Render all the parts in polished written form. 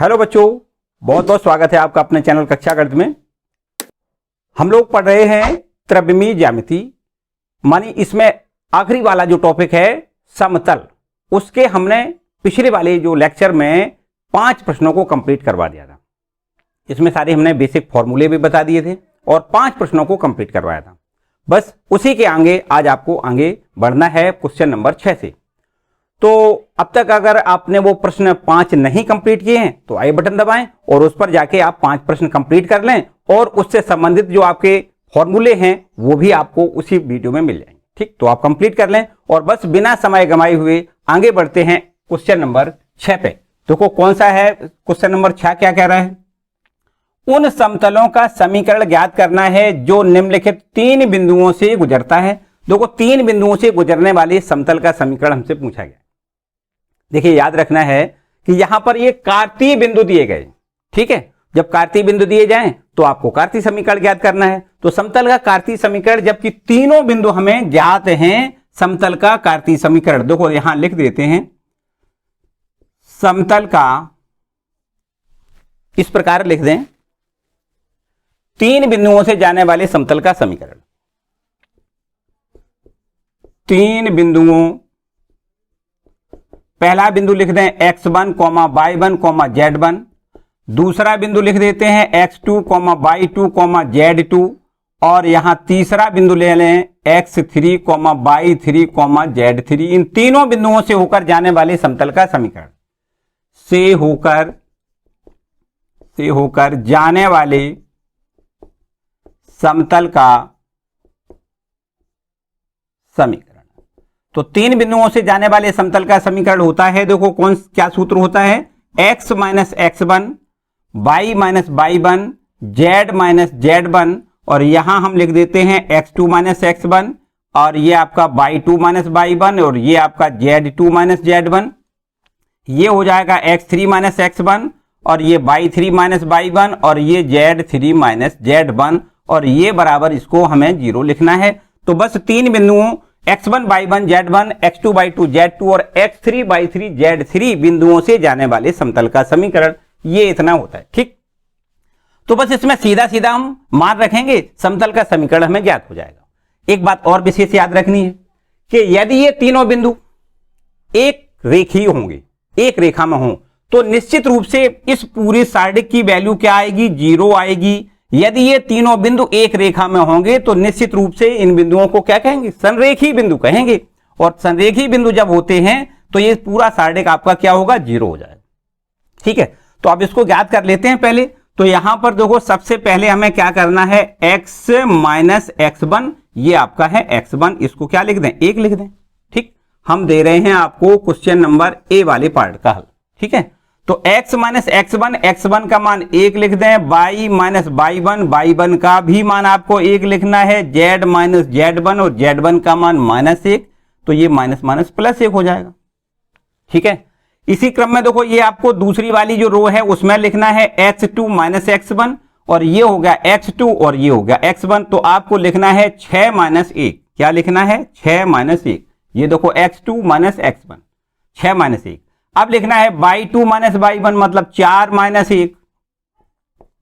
Hello बच्चों, बहुत बहुत स्वागत है आपका अपने चैनल कक्षा गणित में। हम लोग पढ़ रहे हैं त्रिविमीय ज्यामिति, मानी इसमें आखिरी वाला जो टॉपिक है समतल, उसके हमने पिछले वाले जो लेक्चर में 5 प्रश्नों को कंप्लीट करवा दिया था। इसमें सारे हमने बेसिक फॉर्मूले भी बता दिए थे और 5 प्रश्नों को कंप्लीट करवाया था। बस उसी के आगे आज आपको आगे बढ़ना है क्वेश्चन नंबर 6 से। तो अब तक अगर आपने वो प्रश्न 5 नहीं कंप्लीट किए हैं तो आई बटन दबाएं और उस पर जाके आप 5 प्रश्न कंप्लीट कर लें और उससे संबंधित जो आपके फॉर्मूले हैं वो भी आपको उसी वीडियो में मिल जाएंगे। ठीक, तो आप कंप्लीट कर लें और बस बिना समय गंवाए हुए आगे बढ़ते हैं क्वेश्चन नंबर 6 पे। देखो कौन सा है क्वेश्चन नंबर 6, क्या कह रहा है? उन समतलों का समीकरण ज्ञात करना है जो निम्नलिखित 3 बिंदुओं से गुजरता है। देखो 3 बिंदुओं से गुजरने वाले समतल का समीकरण हमसे पूछा गया। देखिए याद रखना है कि यहां पर ये कार्तीय बिंदु दिए गए। ठीक है, जब कार्तीय बिंदु दिए जाएं तो आपको कार्तीय समीकरण ज्ञात करना है। तो समतल का कार्तीय समीकरण, जबकि तीनों बिंदु हमें ज्ञात हैं, समतल का कार्तीय समीकरण देखो यहां लिख देते हैं। समतल का इस प्रकार लिख दें, 3 बिंदुओं से जाने वाले समतल का समीकरण। 3 बिंदुओं, पहला बिंदु लिख दें x1, y1, z1। दूसरा बिंदु लिख देते हैं x2, y2, z2 और यहां तीसरा बिंदु ले लें x3, y3, z3। इन तीनों बिंदुओं से होकर जाने वाले समतल का समीकरण, से होकर जाने वाले समतल का समीकरण। तो 3 बिंदुओं से जाने वाले समतल का समीकरण होता है, देखो क्या सूत्र होता है? x minus x1, y minus y1, z minus z1 और यहां हम लिख देते हैं x2 माइनस x1 और ये आपका y2 माइनस y1 और ये आपका z2 माइनस z1। ये हो जाएगा x3 माइनस x1 और ये y3 माइनस y1 और ये z3 माइनस z1 और ये बराबर इसको हमें 0 लिखना है। तो बस 3 बिंदुओं x1, y1, z1, x2, y2, z2 और x3, y3, z3 बिंदुओं से जाने वाले समतल का समीकरण ये इतना होता है। ठीक, तो बस इसमें सीधा सीधा हम मान रखेंगे, समतल का समीकरण हमें ज्ञात हो जाएगा। एक बात और विशेष याद रखनी है कि यदि ये तीनों बिंदु एक रेखीय होंगे, एक रेखा में हों, तो निश्चित रूप से इस पूरी सारणी की वैल्यू क्या आएगी? 0 आएगी। यदि ये तीनों बिंदु एक रेखा में होंगे तो निश्चित रूप से इन बिंदुओं को क्या कहेंगे? संरेखीय बिंदु कहेंगे। और संरेखीय बिंदु जब होते हैं तो ये पूरा सारणी का आपका क्या होगा? 0 हो जाएगा। ठीक है, तो अब इसको ज्ञात कर लेते हैं पहले। तो यहां पर देखो सबसे पहले हमें क्या करना है? x माइनस x1, ये आपका है x1, इसको क्या लिख दें? 1 लिख दें। ठीक, हम दे रहे हैं आपको क्वेश्चन नंबर ए वाले पार्ट का हल। ठीक है, तो x माइनस x1 का मान 1 लिख दें, y माइनस y1 का भी मान आपको 1 लिखना है, z माइनस z1 और z1 का मान -1, तो ये माइनस माइनस प्लस 1 हो जाएगा। ठीक है, इसी क्रम में देखो ये आपको दूसरी वाली जो रो है उसमें लिखना है x2 माइनस x1 और ये हो गया x2 और ये हो गया x1, तो आपको लिखना है 6 माइनस 1। क्या लिखना है? 6 माइनस 1। ये देखो x2 माइनस x1, 6 माइनस 1। अब लिखना है y2 माइनस y1 मतलब 4 माइनस 1,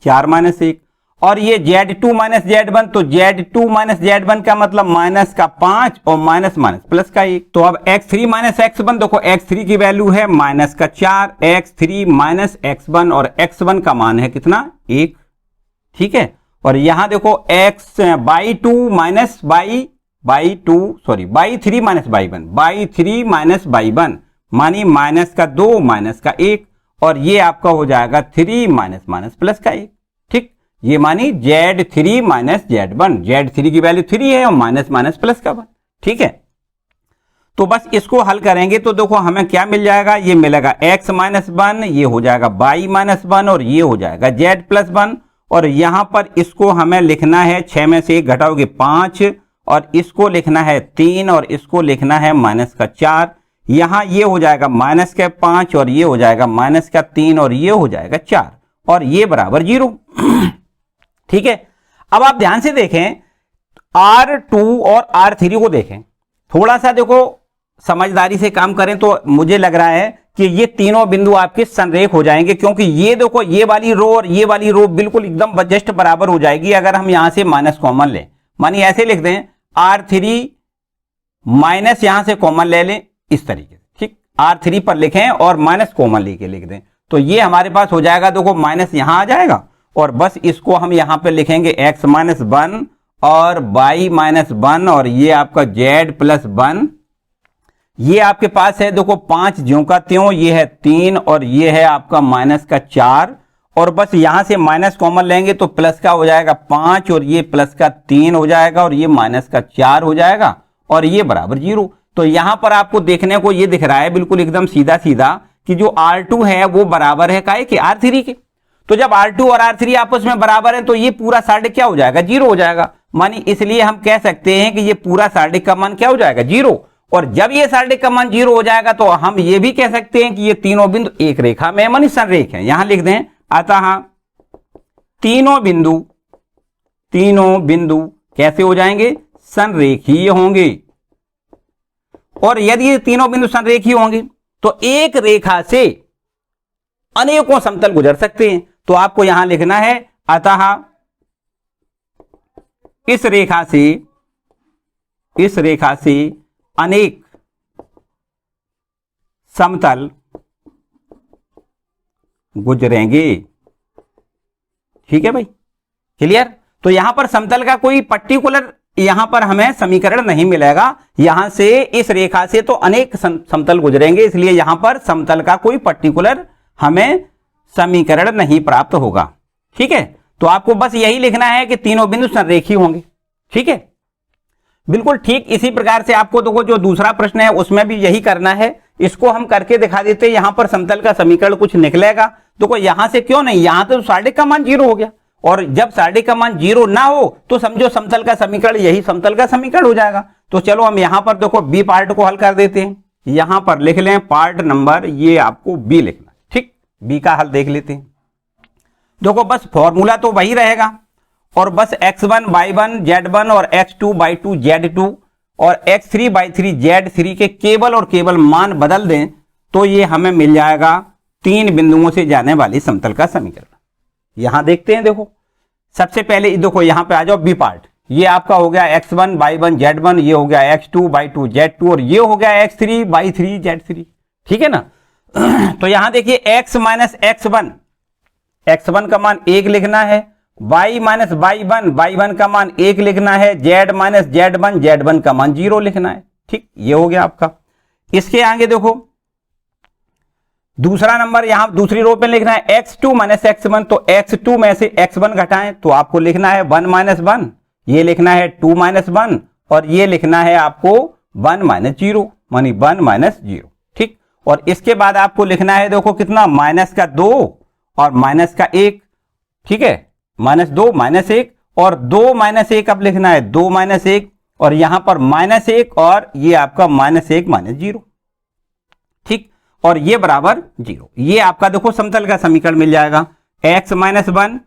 4 माइनस 1 और ये z2 माइनस z1, तो z2 माइनस z1 का मतलब माइनस का 5 और माइनस माइनस प्लस का 1। तो अब x3 माइनस x1, देखो x3 की वैल्यू है माइनस का 4, x3 माइनस x1 और x1 का मान है कितना? 1। ठीक है, और यहां देखो y3 माइनस y1 मानी माइनस का 2 माइनस का 1 और ये आपका हो जाएगा 3 माइनस माइनस प्लस का 1। ठीक, ये मानी z3 माइनस z1, z3 की वैल्यू 3 है और माइनस माइनस प्लस का 1। ठीक है, तो बस इसको हल करेंगे तो देखो हमें क्या मिल जाएगा? ये मिलेगा x माइनस 1, ये हो जाएगा y माइनस 1 और ये हो जाएगा z प्लस 1 और यहां पर इसको हमें लिखना है 6 में से 1 घटाओगे 5 और इसको लिखना है 3 और इसको लिखना है माइनस का 4। यहां ये हो जाएगा माइनस का 5 और ये हो जाएगा माइनस का 3 और ये हो जाएगा 4 और ये बराबर 0। ठीक है, अब आप ध्यान से देखें R2 और R3 को देखें, थोड़ा सा देखो समझदारी से काम करें तो मुझे लग रहा है कि ये तीनों बिंदु आपके संरेख हो जाएंगे, क्योंकि ये देखो ये वाली रो और ये वाली रो बिल्कुल एकदम जस्ट बराबर हो जाएगी अगर हम यहां से माइनस कॉमन लें। मानिए ऐसे लिख दें R3 माइनस यहां से कॉमन ले लें इस तरीके से, ठीक, R3 पर लिखें और माइनस कॉमन लेके लिख दें, तो ये हमारे पास हो जाएगा, देखो माइनस यहां आ जाएगा और बस इसको हम यहां पे लिखेंगे x माइनस 1 और y माइनस 1 और ये आपका z प्लस 1। ये आपके पास है देखो 5 ज्यों का त्यों, ये है 3 और ये है आपका माइनस का 4 और बस यहां से माइनस कॉमन लेंगे तो प्लस का हो जाएगा 5 और ये प्लस का 3 हो जाएगा और ये माइनस का 4 हो जाएगा और ये बराबर 0। तो यहां पर आपको देखने को ये दिख रहा है बिल्कुल एकदम सीधा सीधा कि जो R2 है वो बराबर है काहे के R3 के। तो जब R2 और R3 आपस में बराबर है तो ये पूरा सार्डिक क्या हो जाएगा, 0 हो जाएगा। मानी इसलिए हम कह सकते हैं कि ये पूरा सार्डिक का मान क्या हो जाएगा, 0। और जब ये सार्डिक का मान 0 हो जाएगा तो हम ये भी कह सकते हैं कि ये तीनों बिंदु एक रेखा में मानी संरेख है। यहां लिख दें अतः तीनों बिंदु कैसे हो जाएंगे, संरेखीय होंगे। और यदि ये तीनों बिंदु संरेखीय होंगे तो एक रेखा से अनेकों समतल गुजर सकते हैं। तो आपको यहां लिखना है अतः इस रेखा से अनेक समतल गुजरेंगे। ठीक है भाई, क्लियर। तो यहां पर समतल का कोई पर्टिकुलर यहां पर हमें समीकरण नहीं मिलेगा, यहां से इस रेखा से तो अनेक समतल गुजरेंगे, इसलिए यहां पर समतल का कोई पर्टिकुलर हमें समीकरण नहीं प्राप्त होगा। ठीक है, तो आपको बस यही लिखना है कि तीनों बिंदु संरेखीय होंगे। ठीक है, बिल्कुल ठीक इसी प्रकार से आपको देखो जो दूसरा प्रश्न है उसमें भी यही करना है। इसको हम करके दिखा देते हैं, यहां पर समतल का समीकरण कुछ निकलेगा। देखो यहां से क्यों नहीं, यहां तो सार्डिक का मान 0 हो गया और जब सार्डिक का मान 0 ना हो तो समझो समतल का समीकरण यही समतल का समीकरण हो जाएगा। तो चलो हम यहां पर देखो बी पार्ट को हल कर देते हैं। यहां पर लिख लें पार्ट नंबर, ये आपको बी लिखना। ठीक, बी का हल देख लेते हैं। देखो बस फॉर्मूला तो वही रहेगा और बस x1 y1 z1 और x2 y2 z2 और x3 y3 z3 के केवल और केवल मान बदल दें तो ये हमें मिल जाएगा 3 बिंदुओं से जाने वाली समतल का समीकरण। यहां देखते हैं, देखो सबसे पहले देखो यहां पे आ जाओ बी पार्ट, ये आपका हो गया x1 y1 z1, ये हो गया x2 y2 z2 और ये हो गया x3 y3 z3। ठीक है ना। तो यहां देखिए x माइनस x1 का मान 1 लिखना है, y माइनस y1 का मान 1 लिखना है, z माइनस z1 का मान 0 लिखना है। ठीक, ये हो गया आपका। इसके आगे देखो दूसरा नंबर यहां दूसरी रो पे लिखना है x2 माइनस x1, तो x2 में से x1 घटाएं तो आपको लिखना है 1 माइनस 1, ये लिखना है 2 माइनस 1 और ये लिखना है आपको 1 माइनस 0 मानी 1 माइनस 0। ठीक, और इसके बाद आपको लिखना है देखो कितना, माइनस का 2 और माइनस का 1। ठीक है, माइनस 2 माइनस 1 और 2 माइनस 1 अब लिखना है 2 माइनस 1 और यहां पर माइनस 1 और ये आपका माइनस 1 माइनस 0। ठीक, और ये बराबर 0। ये आपका देखो समतल का समीकरण मिल जाएगा। x माइनस 1,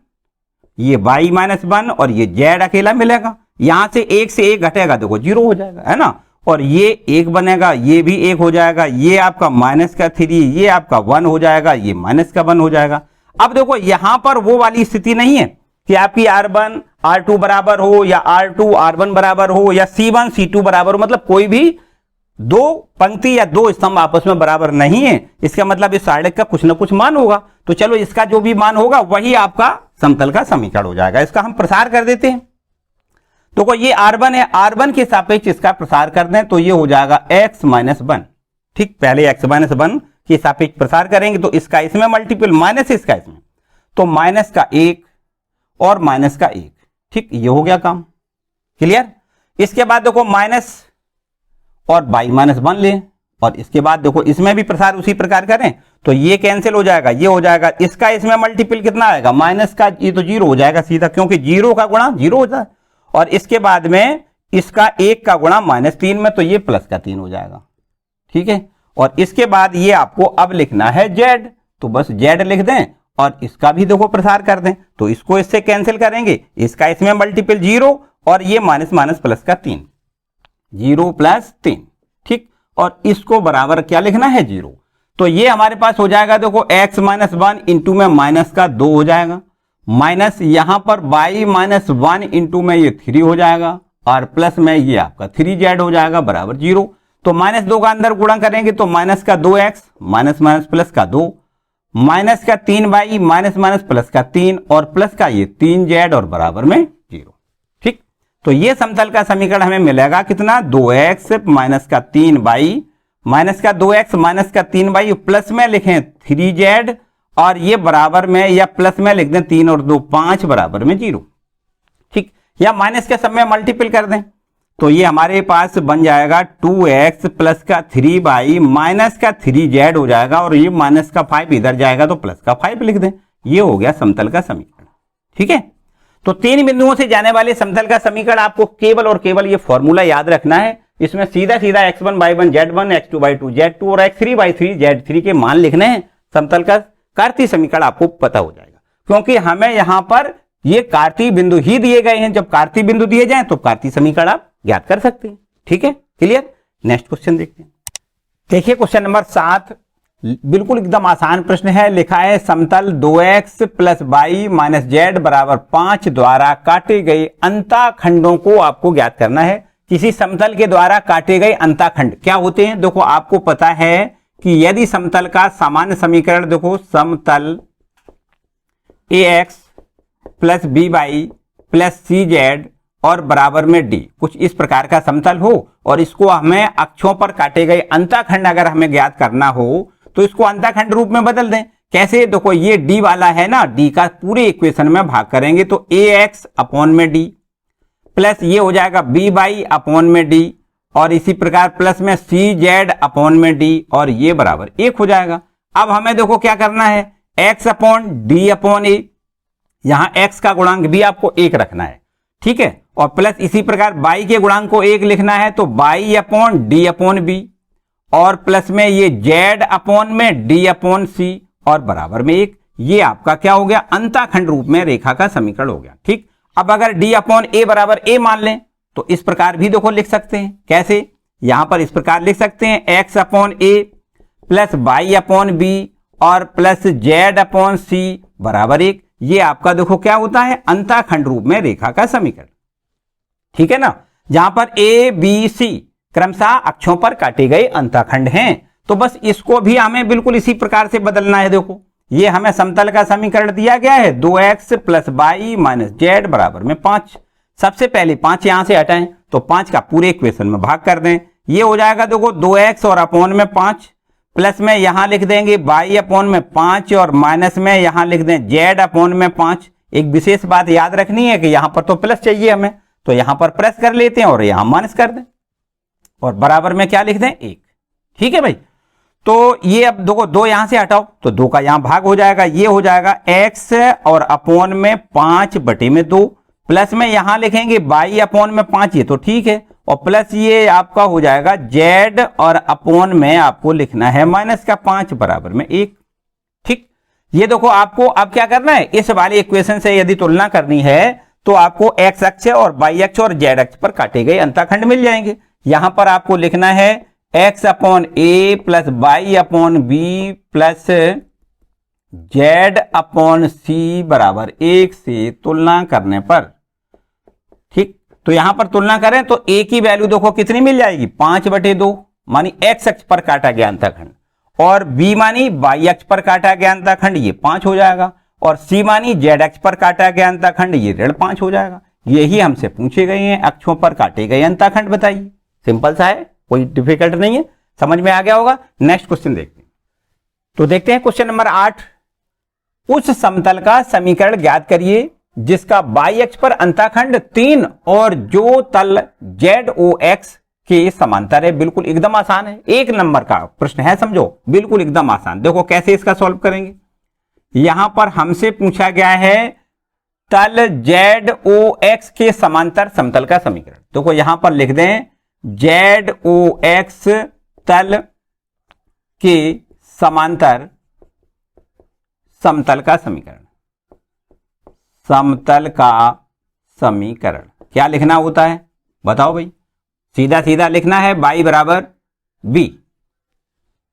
ये y माइनस 1 और ये z अकेला मिलेगा। यहां से 1 से 1 घटेगा देखो 0 हो जाएगा, है ना। और ये 1 बनेगा, ये भी 1 हो जाएगा, ये आपका माइनस का 3, ये आपका 1 हो जाएगा, ये माइनस का 1 हो जाएगा। अब देखो यहां पर वो वाली स्थिति नहीं है कि आपकी R1 R2 बराबर हो या R2 R1 बराबर हो या C1 C2 बराबर हो, मतलब कोई भी दो पंक्ति या दो स्तंभ आपस में बराबर नहीं है। इसका मतलब इस सार्डिक का कुछ ना कुछ मान होगा। तो चलो इसका जो भी मान होगा वही आपका समतल का समीकरण हो जाएगा। इसका हम प्रसार कर देते हैं। तो ये R1 है, R1 के सापेक्ष इसका प्रसार कर दें तो ये हो जाएगा x माइनस 1। ठीक, पहले x माइनस 1 के सापेक्ष प्रसार करेंगे तो इसका इसमें मल्टीपल माइनस इसका इसमें, तो माइनस का 1 और माइनस का 1। ठीक, ये हो गया काम, क्लियर। इसके बाद देखो माइनस और y माइनस 1 लें और इसके बाद देखो इसमें भी प्रसार उसी प्रकार करें तो ये कैंसिल हो जाएगा, ये हो जाएगा, इसका इसमें मल्टीपल कितना आएगा, माइनस का, ये तो 0 हो जाएगा सीधा क्योंकि 0 का गुणा 0 होता है। और इसके बाद में इसका 1 का गुणा -3 में, तो ये प्लस का 3 हो जाएगा। ठीक है, और इसके बाद ये आपको अब लिखना है z, तो बस z लिख दें और इसका भी देखो प्रसार कर दें तो इसको इससे कैंसिल करेंगे, इसका इसमें मल्टीपल 0 और ये माइनस माइनस प्लस का 3, 0 प्लस 3। ठीक, और इसको बराबर क्या लिखना है 0। तो ये हमारे पास हो जाएगा देखो x माइनस 1 इंटू में माइनस का 2 हो जाएगा, माइनस यहां पर y माइनस 1 इंटू में ये 3 हो जाएगा और प्लस में ये आपका 3z हो जाएगा बराबर 0। तो माइनस 2 का अंदर गुणा करेंगे तो माइनस का 2x माइनस माइनस प्लस का 2 माइनस का 3y माइनस माइनस प्लस का 3 और प्लस का ये 3z और बराबर में 0। ठीक, तो ये समतल का समीकरण हमें मिलेगा कितना 2x माइनस का 3y माइनस का 2x माइनस का 3y प्लस में लिखें 3z और ये बराबर में या प्लस में लिख दें 3 और 2 5 बराबर में 0। ठीक, या माइनस के सब में मल्टीपल कर दें तो ये हमारे पास बन जाएगा 2x प्लस का 3y माइनस का 3z हो जाएगा और ये माइनस का 5 इधर जाएगा तो प्लस का 5 लिख दें। ये हो गया समतल का समीकरण। ठीक है, तो 3 बिंदुओं से जाने वाले समतल का समीकरण आपको केवल और केवल ये फॉर्मूला याद रखना है। इसमें सीधा सीधा x1 y1 z1 x2 y2 z2 और x3 y3 z3 के मान लिखने हैं। समतल का कार्तीय समीकरण आपको पता हो जाएगा, क्योंकि हमें यहां पर ये कार्तीय बिंदु ही दिए गए हैं। जब कार्तीय बिंदु दिए जाएं तो कार्तीय समीकरण आप ज्ञात कर सकते हैं। ठीक है, क्लियर। नेक्स्ट क्वेश्चन देखते हैं। देखिए क्वेश्चन नंबर 7 बिल्कुल एकदम आसान प्रश्न है। लिखा है समतल 2x plus y minus Z बराबर 5 द्वारा काटे गए अंताखंडों को आपको ज्ञात करना है। किसी समतल के द्वारा काटे गए अंताखंड क्या होते हैं? देखो आपको पता है कि यदि समतल का सामान्य समीकरण देखो समतल ax plus by plus cz और बराबर में d कुछ इस प्रकार का समतल हो और इसको हमें अक्षों पर काटे गए अंताखंड अगर हमें ज्ञात करना हो तो इसको अंताखंड रूप में बदल दें। कैसे? देखो ये d वाला है ना, d का पूरे इक्वेशन में भाग करेंगे तो ax अपॉन में d प्लस ये हो जाएगा by अपॉन में d और इसी प्रकार प्लस में cz अपॉन में d और ये बराबर 1 हो जाएगा। अब हमें देखो क्या करना है, x upon d upon a, यहां x का गुणांक भी आपको 1 रखना है। ठीक है, और प्लस इसी प्रकार y के गुणांक को 1 लिखना है तो y upon d upon b और प्लस में ये z अपॉन में d अपॉन c और बराबर में 1। ये आपका क्या हो गया, अंताखंड रूप में रेखा का समीकरण हो गया। ठीक, अब अगर d अपॉन a बराबर a मान लें तो इस प्रकार भी देखो लिख सकते हैं। कैसे? यहां पर इस प्रकार लिख सकते हैं x upon a plus y upon b और प्लस z अपॉन c बराबर 1। ये आपका देखो क्या होता है, अंताखंड रूप में रेखा का समीकरण। ठीक है ना, जहां पर a b c क्रमशः अक्षों पर काटे गए अंताखंड हैं। तो बस इसको भी हमें बिल्कुल इसी प्रकार से बदलना है। देखो ये हमें समतल का समीकरण दिया गया है 2x plus y minus Z बराबर में 5। सबसे पहले 5 यहां से हटाएं तो 5 का पूरे इक्वेशन में भाग कर दें। ये हो जाएगा देखो 2x और अपॉन में 5 प्लस में यहां लिख देंगे y अपॉन में 5 और माइनस में यहां लिख दें z अपॉन में 5। एक विशेष बात याद रखनी है कि यहां पर तो प्लस चाहिए हमें, तो यहां पर प्लस कर लेते हैं और यहां माइनस कर दें और बराबर में क्या लिख दें 1। ठीक है भाई, तो ये अब देखो 2 यहां से हटाओ तो 2 का यहां भाग हो जाएगा। ये हो जाएगा x और अपॉन में 5 बटे में 2 प्लस में यहां लिखेंगे y अपॉन में 5, ये तो ठीक है, और प्लस ये आपका हो जाएगा z और अपॉन में आपको लिखना है माइनस का 5 बराबर में 1। ठीक, ये देखो आपको अब क्या करना है, इस वाले इक्वेशन से यदि तुलना करनी है तो आपको x अक्ष और y अक्ष और z अक्ष पर काटे गए अंताखंड मिल जाएंगे। यहां पर आपको लिखना है x upon a plus y upon b plus z upon c बराबर 1 से तुलना करने पर। ठीक, तो यहां पर तुलना करें तो a की वैल्यू देखो कितनी मिल जाएगी 5 बटे 2 मानी x अक्ष पर काटा गया अंताखंड, और b मानी y अक्ष पर काटा गया अंताखंड ये 5 हो जाएगा, और c मानी z अक्ष पर काटा गया अंताखंड ये ऋण 5 हो जाएगा। यही हमसे पूछे गए हैं, अक्षों पर काटे गए अंताखंड बताइए। सिंपल सा है, कोई डिफिकल्ट नहीं है, समझ में आ गया होगा। नेक्स्ट क्वेश्चन देखते हैं। तो देखते हैं क्वेश्चन नंबर 8। उस समतल का समीकरण ज्ञात करिए जिसका y अक्ष पर अंताखंड 3 और जो तल ZOX के समांतर है। बिल्कुल एकदम आसान है, 1 नंबर का प्रश्न है, समझो बिल्कुल एकदम आसान। देखो कैसे इसका सॉल्व करेंगे। यहां पर हमसे पूछा गया है तल ZOX के समांतर समतल का समीकरण। देखो यहां पर लिख दें ZOX तल के समांतर समतल का समीकरण। समतल का समीकरण क्या लिखना होता है बताओ भाई? सीधा सीधा लिखना है y बराबर बी।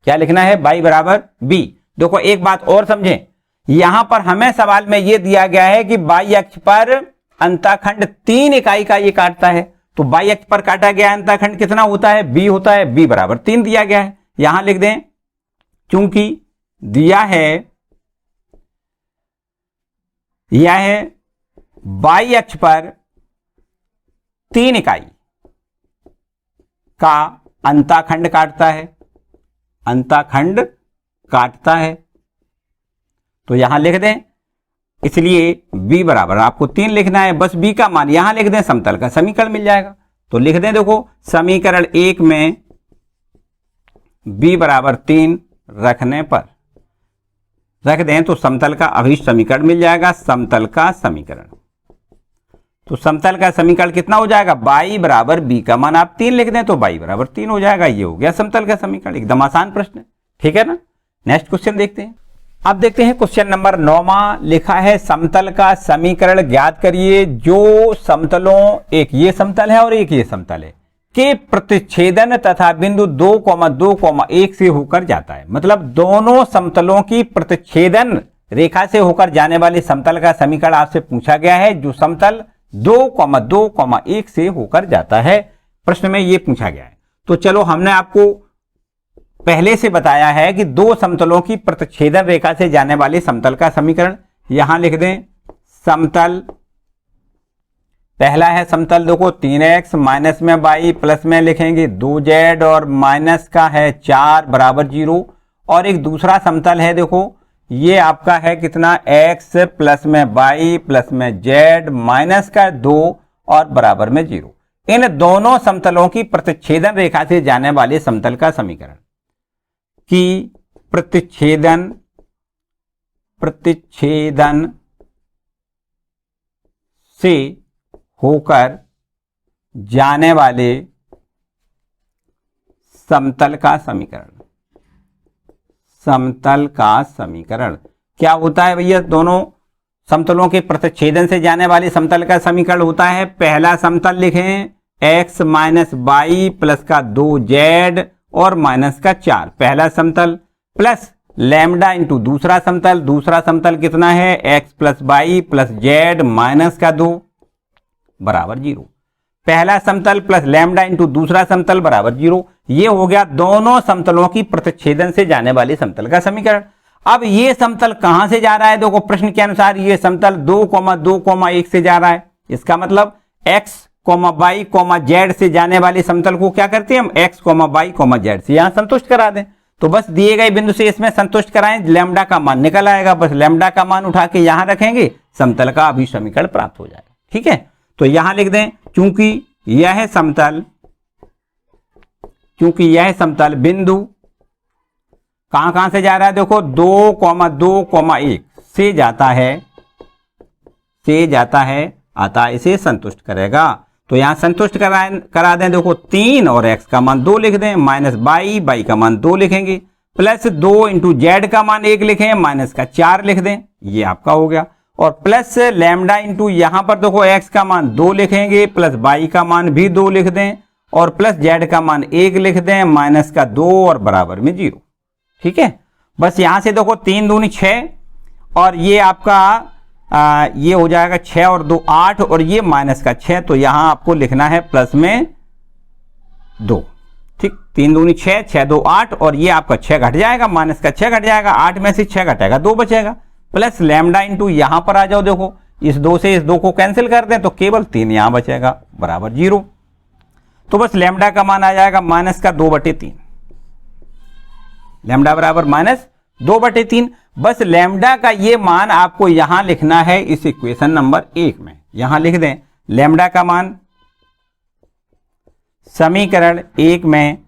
क्या लिखना है? y बराबर बी। देखो एक बात और समझें, यहां पर हमें सवाल में यह दिया गया है कि y अक्ष पर अंतःखंड 3 इकाई का ये काटता है, तो y अक्ष पर काटा गया अंतःखंड कितना होता है? b होता है। b बराबर 3 दिया गया है, यहां लिख दें चूंकि दिया है यह है y अक्ष पर 3 इकाई का अंतःखंड काटता है, अंतःखंड काटता है, तो यहां लिख दें, इसलिए b बराबर आपको 3 लिखना है, बस b का मान यहां लिख दें, समतल का समीकरण मिल जाएगा। तो लिख दें, देखो समीकरण 1 में b बराबर 3 रखने पर रख दें तो समतल का अभीष्ट समीकरण मिल जाएगा, समतल का समीकरण। तो समतल का समीकरण कितना हो जाएगा? y बराबर b का मान आप 3 लिख दें तो y बराबर 3 हो जाएगा। ये हो गया समतल का समीकरण, एकदम आसान प्रश्न है, ठीक है ना। नेक्स्ट क्वेश्चन देखते हैं। अब देखते हैं क्वेश्चन नंबर 9वां, लिखा है समतल का समीकरण ज्ञात करिए जो समतलों, एक ये समतल है और एक ये समतल है, के प्रतिच्छेदन तथा बिंदु 2,2,1 से होकर जाता है। मतलब दोनों समतलों की प्रतिच्छेदन रेखा से होकर जाने वाले समतल का समीकरण आपसे पूछा गया है, जो समतल 2,2,1 से होकर जाता है। प्रश्न में यह पूछा गया है। तो चलो, हमने आपको पहले से बताया है कि दो समतलों की प्रतिच्छेदन रेखा से जाने वाले समतल का समीकरण, यहां लिख दें समतल, पहला है समतल देखो 3x माइनस में y प्लस में लिखेंगे 2z और माइनस का है 4 बराबर 0, और एक दूसरा समतल है देखो ये आपका है कितना x प्लस में y प्लस में z माइनस का 2 और बराबर में 0। इन दोनों समतलों की प्रतिच्छेदन रेखा से जाने वाले समतल का समीकरण की प्रतिच्छेदन से होकर जाने वाले समतल का समीकरण, समतल का समीकरण क्या होता है भैया? दोनों समतलों के प्रतिच्छेदन से जाने वाले समतल का समीकरण होता है, पहला समतल लिखें x माइनस वाई प्लस का 2z और माइनस का 4, पहला समतल, प्लस लैम्डा इंटू दूसरा समतल, दूसरा समतल कितना है x plus y plus z minus का 2 बराबर 0, पहला समतल प्लस लैम्डा इंटू दूसरा समतल बराबर 0। ये हो गया दोनों समतलों की प्रतिच्छेदन से जाने वाले समतल का समीकरण। अब ये समतल कहां से जा रहा है? देखो प्रश्न के अनुसार ये समतल 2,2,1 से जा रहा है, इसका मतलब x, y, z से जाने वाले समतल को क्या करते हैं हम x, y, z से यहां संतुष्ट करा दें। तो बस दिए गए बिंदु से इसमें संतुष्ट कराएं, लैम्डा का मान निकल आएगा, बस लैम्डा का मान उठा के यहां रखेंगे, समतल का अभीष्ट समीकरण प्राप्त हो जाएगा। ठीक है, तो यहां लिख दें चूंकि यह समतल बिंदु कहां से जा रहा है? देखो 2,2,1 से जाता है, अतः इसे संतुष्ट करेगा। तो यहां संतुष्ट करा दें, देखो 3 और x का मान 2 लिख दें, माइनस y का मान 2 लिखेंगे, प्लस 2 इंटू z का मान 1 लिखें, माइनस का 4 लिख दें, ये आपका हो गया, और प्लस लैम्डा इंटू यहां पर देखो x का मान 2 लिखेंगे, प्लस y का मान भी 2 लिख दें, और प्लस z का मान 1 लिख दें, माइनस का 2 और बराबर में 0। ठीक है, बस यहां से देखो 3 दूनी 6 और ये आपका ये हो जाएगा 6 और 2 8 और ये माइनस का 6, तो यहां आपको लिखना है प्लस में 2। ठीक, 3 दूनी 6, 6 2 8 और ये आपका 6 घट जाएगा, माइनस का 6 घट जाएगा, 8 में से 6 घटेगा 2 बचेगा, प्लस लैम्डा इंटू यहां पर आ जाओ, देखो इस 2 से इस 2 को कैंसिल कर दें तो केवल 3 यहां बचेगा बराबर 0। तो बस लैम्डा का मान आ जाएगा माइनस का 2/3, लैम्डा बराबर माइनस 2/3। बस लैम्डा का ये मान आपको यहां लिखना है इस इक्वेशन नंबर 1 में, यहां लिख दें लैम्डा का मान समीकरण 1 में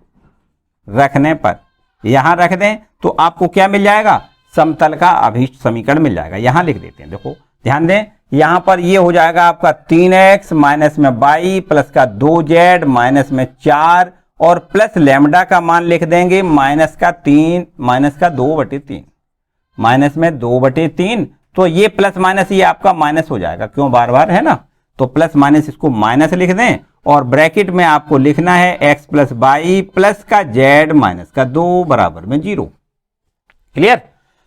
रखने पर यहां रख दें तो आपको क्या मिल जाएगा? समतल का अभीष्ट समीकरण मिल जाएगा। यहां लिख देते हैं, देखो ध्यान दें, यहां पर ये हो जाएगा आपका 3x माइनस में y प्लस का 2z माइनस में 4 और प्लस लैम्डा का मान लिख देंगे माइनस का 3, माइनस का 2/3, माइनस में 2/3, तो ये प्लस माइनस ये आपका माइनस हो जाएगा, क्यों बार बार है ना, तो प्लस माइनस इसको माइनस लिख दें और ब्रैकेट में आपको लिखना है x प्लस वाई प्लस का z माइनस का 2 बराबर में 0। क्लियर?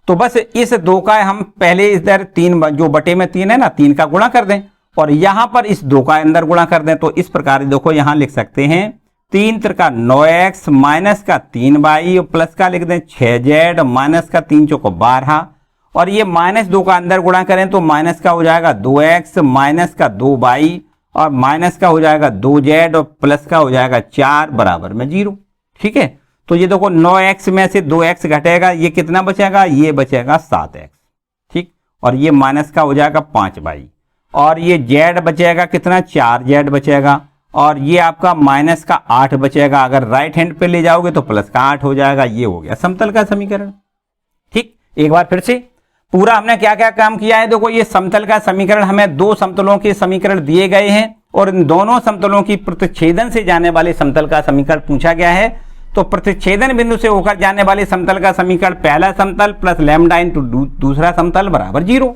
तो बस इस 2 का हम पहले इधर 3 जो बटे में 3 है ना, 3 का गुणा कर दें और यहां पर इस 2 का अंदर गुणा कर दें। तो इस प्रकार देखो यहां लिख सकते हैं 3 त्रिका 9x माइनस का 3y प्लस का लिख दें 6z माइनस का 3 चौको 12 और ये -2 का अंदर गुणा करें तो माइनस का हो जाएगा 2x माइनस का 2y और माइनस का हो जाएगा 2z और प्लस का हो जाएगा 4 बराबर में 0। ठीक है, तो ये देखो 9x में से 2x घटेगा, ये कितना बचेगा, ये बचेगा 7x। ठीक, और ये माइनस का हो जाएगा 5y और ये z बचेगा कितना, 4z बचेगा और ये आपका माइनस का 8 बचेगा। अगर राइट हैंड पे ले जाओगे तो प्लस का 8 हो जाएगा। ये हो गया समतल का समीकरण। ठीक, एक बार फिर से पूरा हमने क्या क्या काम किया है। देखो ये समतल का समीकरण, हमें 2 समतलों के समीकरण दिए गए हैं और इन दोनों समतलों की प्रतिच्छेदन से जाने वाले समतल का समीकरण पूछा गया है। तो प्रतिच्छेदन बिंदु से होकर जाने वाले समतल का समीकरण पहला समतल प्लस लैम्डा इंटू दूसरा समतल बराबर 0।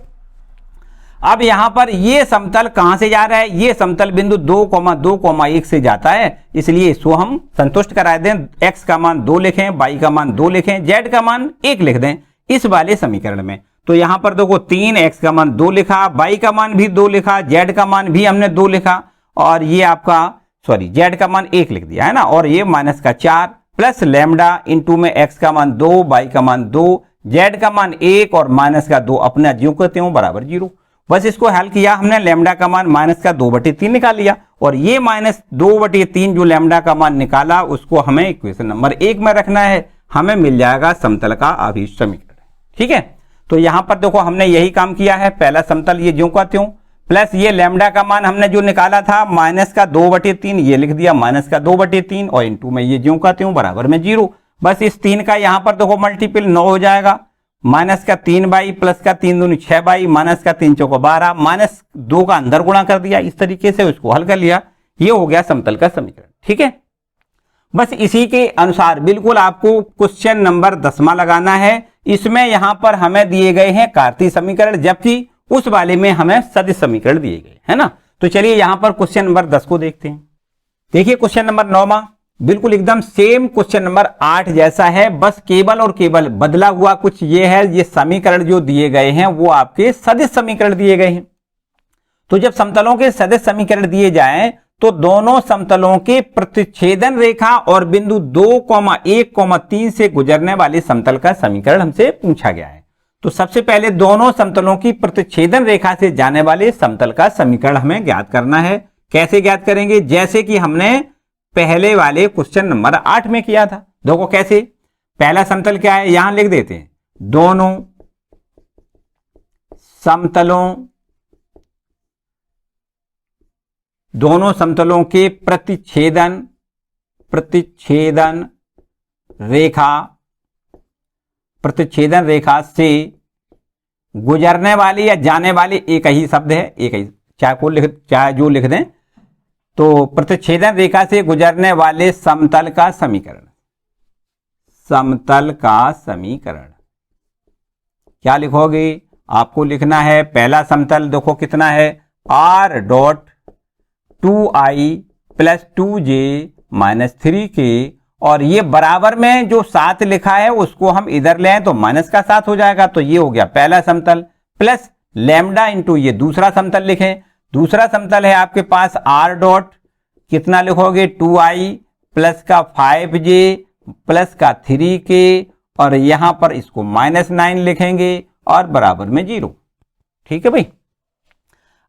अब यहां पर ये समतल कहां से जा रहा है, ये समतल बिंदु 2,2,1 से जाता है, इसलिए इसको हम संतुष्ट करा दें। x का मान 2 लिखें, y का मान 2 लिखें, z का मान 1 लिख दें इस वाले समीकरण में। तो यहां पर देखो 3x का मान 2 लिखा, y का मान भी 2 लिखा, z का मान भी हमने 2 लिखा और ये आपका z का मान 1 लिख दिया है ना, और ये माइनस का 4 प्लस लैम्डा इंटू में x का मान 2, y का मान 2, z का मान 1 और माइनस का 2 अपना ज्यों करते हो बराबर 0। बस इसको हल किया हमने, लैम्डा का मान माइनस का 2/3 निकाल लिया और ये -2/3 जो लैम्डा का मान निकाला उसको हमें इक्वेशन नंबर 1 में रखना है, हमें मिल जाएगा समतल का अभीष्ट समीकरण। ठीक है, तो यहां पर देखो हमने यही काम किया है, पहला समतल ये ज्यों का त्यों प्लस ये लैम्डा का मान हमने जो निकाला था माइनस का 2/3 ये लिख दिया माइनस का 2/3 और इंटू में ये ज्यों का त्यों बराबर में 0। बस इस 3 का यहां पर देखो मल्टीपल 9 हो जाएगा, माइनस का 3y प्लस का 3 दूनी 6y माइनस का 3 चौको 12 माइनस 2 का अंदर गुणा कर दिया, इस तरीके से उसको हल कर लिया। ये हो गया समतल का समीकरण। ठीक है, बस इसी के अनुसार बिल्कुल आपको क्वेश्चन नंबर 10वां लगाना है। इसमें यहां पर हमें दिए गए हैं कार्तीय समीकरण, जबकि उस वाले में हमें सदिश समीकरण दिए गए है ना। तो चलिए यहां पर क्वेश्चन नंबर 10 को देखते हैं। देखिए क्वेश्चन नंबर 9वां बिल्कुल एकदम सेम क्वेश्चन नंबर 8 जैसा है, बस केवल और केवल बदला हुआ कुछ ये है, ये समीकरण जो दिए गए हैं वो आपके सदिश समीकरण दिए गए हैं। तो जब समतलों के सदिश समीकरण दिए जाएं तो दोनों समतलों के प्रतिच्छेदन रेखा और बिंदु 2,1,3 से गुजरने वाले समतल का समीकरण हमसे पूछा गया है। तो सबसे पहले दोनों समतलों की प्रतिच्छेदन रेखा से जाने वाले समतल का समीकरण हमें ज्ञात करना है। कैसे ज्ञात करेंगे, जैसे कि हमने पहले वाले क्वेश्चन नंबर 8 में किया था। देखो कैसे, पहला समतल क्या है यहां लिख देते हैं, दोनों समतलों के प्रतिच्छेदन रेखा से गुजरने वाली या जाने वाली एक ही शब्द है, एक ही चाहे जो लिख दें। तो प्रतिच्छेदन रेखा से गुजरने वाले समतल का समीकरण क्या लिखोगे, आपको लिखना है पहला समतल देखो कितना है, r dot 2i plus 2j minus 3k और ये बराबर में जो 7 लिखा है उसको हम इधर ले आए तो माइनस का 7 हो जाएगा। तो ये हो गया पहला समतल प्लस लैम्डा इंटू ये दूसरा समतल लिखें। दूसरा समतल है आपके पास r डॉट कितना लिखोगे 2i प्लस का 5j प्लस का 3k और यहां पर इसको -9 लिखेंगे और बराबर में 0। ठीक है भाई,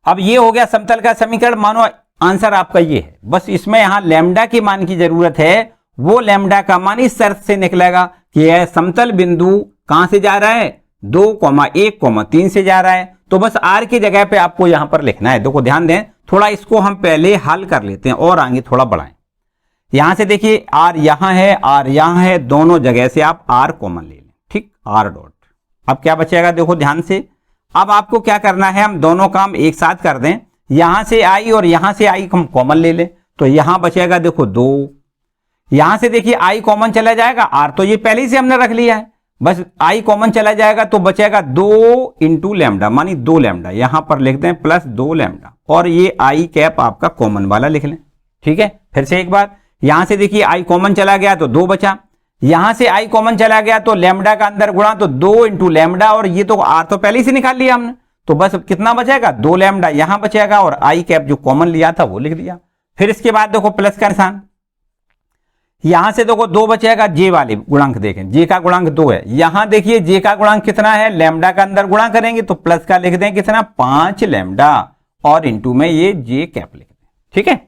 अब ये हो गया समतल का समीकरण। मानो आंसर आपका ये है, बस इसमें यहां लैम्डा के मान की जरूरत है। वो लैम्डा का मान इस शर्त से निकलेगा कि यह समतल बिंदु कहां से जा रहा है, 2,1,3 से जा रहा है। तो बस r की जगह पे आपको यहां पर लिखना है। देखो ध्यान दें, थोड़ा इसको हम पहले हल कर लेते हैं और आगे थोड़ा बढ़ाएं। यहां से देखिए r यहां है, r यहां है, दोनों जगह से आप r कॉमन ले लें। ठीक, r डॉट अब क्या बचेगा, देखो ध्यान से। अब आपको क्या करना है, हम दोनों काम एक साथ कर दें। यहां से i और यहां से i हम कॉमन ले लें तो यहां बचेगा देखो 2। यहां से देखिए i कॉमन चला जाएगा, r तो ये पहले से हमने रख लिया है, बस i कॉमन चला जाएगा तो बचेगा 2 इंटू लैम्डा मानी 2 लैम्डा, यहां पर लिख दें प्लस 2 लैम्डा और ये i कैप आपका कॉमन वाला लिख लें। ठीक है, फिर से एक बार, यहां से देखिए आई कॉमन चला गया तो 2 बचा, यहां से आई कॉमन चला गया तो लैम्डा का अंदर गुणा तो 2 इंटू लैम्डा, और ये तो आर तो पहले ही से निकाल लिया हमने, तो बस कितना बचेगा 2 लैम्डा यहां बचेगा और आई कैप जो कॉमन लिया था वो लिख दिया। फिर इसके बाद देखो प्लस का निशान, यहां से देखो 2 बचेगा, जे वाले गुणांक देखें, जे का गुणांक 2 है, यहां देखिए जे का गुणांक कितना है, लैम्डा का अंदर गुणा करेंगे तो प्लस का लिख दें कितना 5 लैम्डा और इंटू में ये जे कैप लिख दें। ठीक है,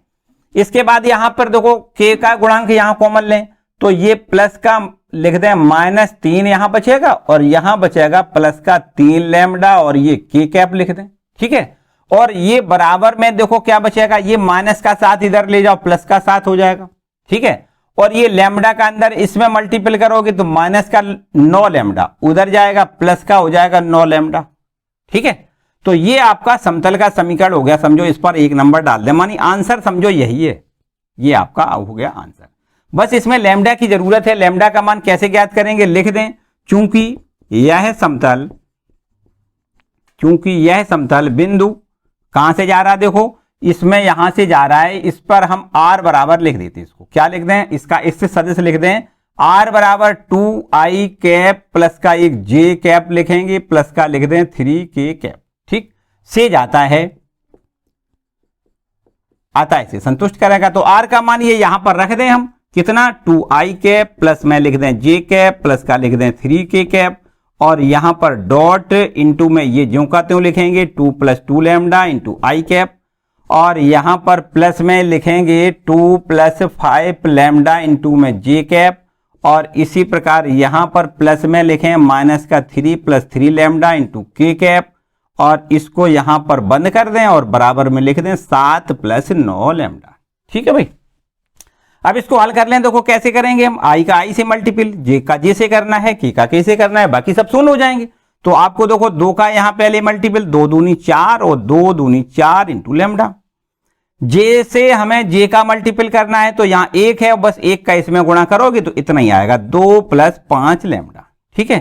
इसके बाद यहां पर देखो के का गुणांक यहां कॉमन लें तो ये प्लस का लिख दें -3 यहां बचेगा और यहां बचेगा प्लस का 3 लैम्डा और ये के कैप लिख दें। ठीक है, और ये बराबर में देखो क्या बचेगा, ये माइनस का 7 इधर ले जाओ प्लस का 7 हो जाएगा। ठीक है, और ये लैम्डा का अंदर इसमें मल्टीपल करोगे तो माइनस का 9 लैम्डा उधर जाएगा प्लस का हो जाएगा 9 लैम्डा। ठीक है, तो ये आपका समतल का समीकरण हो गया, समझो इस पर 1 नंबर डाल दें, मानी आंसर समझो यही है, ये आपका हो गया आंसर। बस इसमें लैम्डा की जरूरत है, लैम्डा का मान कैसे ज्ञात करेंगे लिख दें, चूंकि यह समतल बिंदु कहां से जा रहा है, देखो इसमें यहां से जा रहा है, इस पर हम r बराबर लिख देते हैं, इसको क्या लिख दें, इसका इससे सदिश लिख दें r बराबर 2i कैप प्लस का एक j कैप लिखेंगे प्लस का लिख दें 3k कैप। ठीक, से जाता है आता है, संतुष्ट करेगा, तो r का मान ये यहां पर रख दें हम कितना 2i कैप प्लस में लिख दें j कैप प्लस का लिख दें 3k कैप, और यहां पर डॉट इंटू में ये ज्यों का त्यों लिखेंगे 2 + 2 लैम्डा इंटू आई कैप, और यहां पर प्लस में लिखेंगे 2 + 5 लैम्डा इंटू में जे कैप, और इसी प्रकार यहां पर प्लस में लिखें माइनस का 3 + 3 लैम्डा इंटू के कैप, और इसको यहां पर बंद कर दें और बराबर में लिख दें 7 + 9 लैम्डा। ठीक है भाई, अब इसको हल कर लें, देखो कैसे करेंगे हम, आई का आई से मल्टीपल, जे का जे से करना है, के का के से करना है, बाकी सब शून्य हो जाएंगे। तो आपको देखो 2 का यहां पहले मल्टीपल 2 दूनी 4 और 2 दूनी 4 इंटू लैम्डा, जे से हमें जे का मल्टीपल करना है तो यहां 1 है, बस 1 का इसमें गुणा करोगे तो इतना ही आएगा 2 + 5 लैम्डा। ठीक है,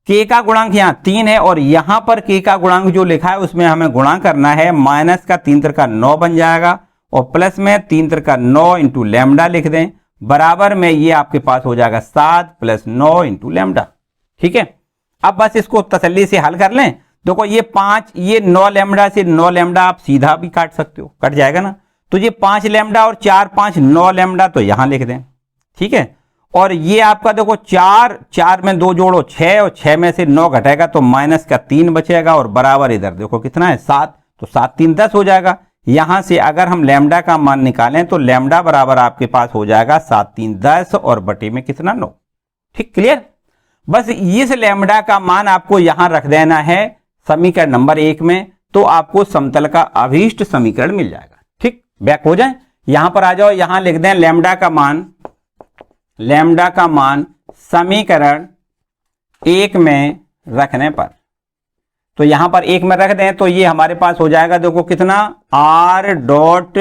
के का गुणांक यहां 3 है और यहां पर के का गुणांक जो लिखा है उसमें हमें गुणा करना है, माइनस का 3 × 9 बन जाएगा और प्लस में 3 × 9 इंटू लैम्डा लिख दें, बराबर में ये आपके पास हो जाएगा 7 + 9 इंटू लैम्डा। ठीक है, अब बस इसको तसल्ली से हल कर लें, देखो ये 5 ये 9 लैम्डा से 9 लैम्डा आप सीधा भी काट सकते हो, कट जाएगा ना, तो ये 5 लैम्डा और 4 5 9 लैम्डा तो यहां लिख दें। ठीक है, और ये आपका देखो 4 में 2 जोड़ो 6 और 6 में से 9 घटेगा तो माइनस का 3 बचेगा और बराबर इधर देखो कितना है 7, तो 7 3 10 हो जाएगा। यहां से अगर हम लैम्डा का मान निकालें तो लैम्डा बराबर आपके पास हो जाएगा 7 3 10 और बटे में कितना 9। ठीक, क्लियर, बस इस लैम्डा का मान आपको यहां रख देना है समीकरण नंबर 1 में, तो आपको समतल का अभीष्ट समीकरण मिल जाएगा। ठीक, बैक हो जाए, यहां पर आ जाओ, यहां लिख दें लैम्डा का मान समीकरण 1 में रखने पर, तो यहां पर 1 में रख दें तो ये हमारे पास हो जाएगा देखो कितना r डॉट,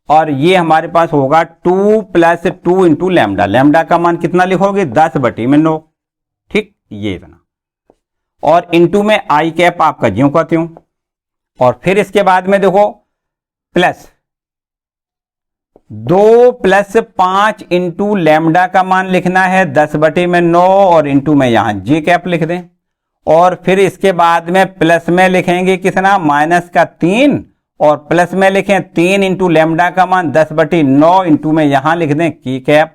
और ये हमारे पास होगा 2 + 2 इंटू लैम्डा, लैम्डा का मान कितना लिखोगे 10 बटे में 9। ठीक, ये इतना, और इंटू में आई कैप आपका ज्यों का त्यों, और फिर इसके बाद में देखो प्लस 2 + 5 इंटू लैम्डा का मान लिखना है 10 बटे में 9 और इंटू में यहां जे कैप लिख दें, और फिर इसके बाद में प्लस में लिखेंगे कितना माइनस का 3 और प्लस में लिखें 3 इंटू लैम्डा का मान 10 बटे 9 इंटू में यहां लिख दें के कैप।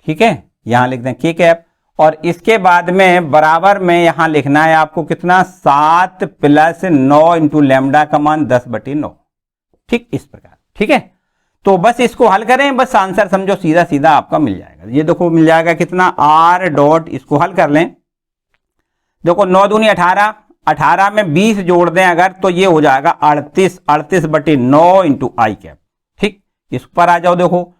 ठीक है, यहां लिख दें के कैप, और इसके बाद में बराबर में यहां लिखना है आपको कितना 7 + 9 इंटू लैम्डा का मान 10 बटे 9। ठीक, इस प्रकार। ठीक है, तो बस इसको हल करें, बस आंसर समझो सीधा सीधा आपका मिल जाएगा। ये देखो मिल जाएगा कितना r डॉट, इसको हल कर लें, देखो 9 दूनी 18, 18 में 20 जोड़ दें अगर तो ये हो जाएगा 38 बटे 9 इंटू आई कैप। ठीक, इस पर आ जाओ, देखो